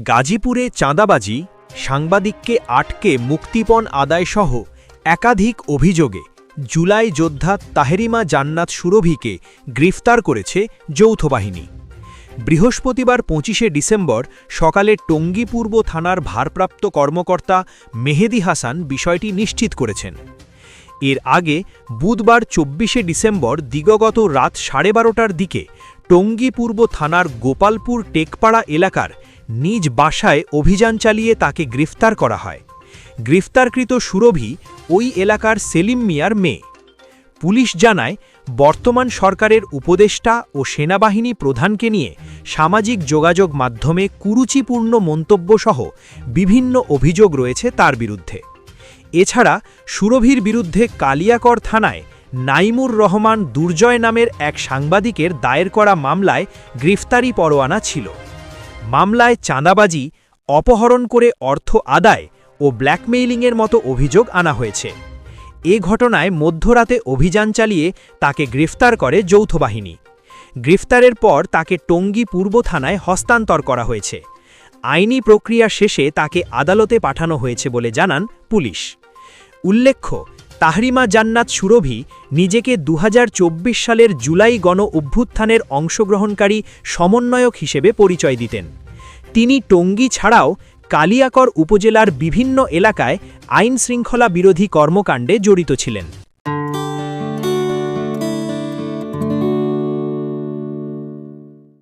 গাজীপুরে চাঁদাবাজি, সাংবাদিককে আটকে মুক্তিপণ আদায়সহ একাধিক অভিযোগে জুলাই যোদ্ধা তাহেরিমা জান্নাত সুরভিকে গ্রেফতার করেছে যৌথ বাহিনী। বৃহস্পতিবার ২৫শে ডিসেম্বর সকালে টঙ্গী পূর্ব থানার ভারপ্রাপ্ত কর্মকর্তা মেহেদী হাসান বিষয়টি নিশ্চিত করেছেন। এর আগে বুধবার ২৪শে ডিসেম্বর দিগগত রাত 12:30টার দিকে টঙ্গী পূর্ব থানার গোপালপুর টেকপাড়া এলাকার নিজ বাসায় অভিযান চালিয়ে তাকে গ্রেফতার করা হয়। গ্রেফতারকৃত সুরভি ওই এলাকার সেলিম মিয়ার মেয়ে। পুলিশ জানায়, বর্তমান সরকারের উপদেষ্টা ও সেনাবাহিনী প্রধানকে নিয়ে সামাজিক যোগাযোগ মাধ্যমে কুরুচিপূর্ণ মন্তব্যসহ বিভিন্ন অভিযোগ রয়েছে তার বিরুদ্ধে। এছাড়া সুরভির বিরুদ্ধে কালিয়াকর থানায় নাইমুর রহমান দুর্জয় নামের এক সাংবাদিকের দায়ের করা মামলায় গ্রেফতারি পরোয়ানা ছিল। মামলায় চাঁদাবাজি, অপহরণ করে অর্থ আদায় ও ব্ল্যাকমেইলিংয়ের মতো অভিযোগ আনা হয়েছে। এ ঘটনায় মধ্যরাতে অভিযান চালিয়ে তাকে গ্রেফতার করে যৌথ বাহিনী। গ্রেফতারের পর তাকে টঙ্গী পূর্ব থানায় হস্তান্তর করা হয়েছে। আইনি প্রক্রিয়া শেষে তাকে আদালতে পাঠানো হয়েছে বলে জানান পুলিশ। উল্লেখ্য, তাহরিমা জান্নাত সুরভি নিজেকে ২০২৪ সালের জুলাই গণ অভ্যুত্থানের অংশগ্রহণকারী সমন্বয়ক হিসেবে পরিচয় দিতেন। তিনি টঙ্গী ছাড়াও কালিয়াকর উপজেলার বিভিন্ন এলাকায় আইনশৃঙ্খলা বিরোধী কর্মকাণ্ডে জড়িত ছিলেন।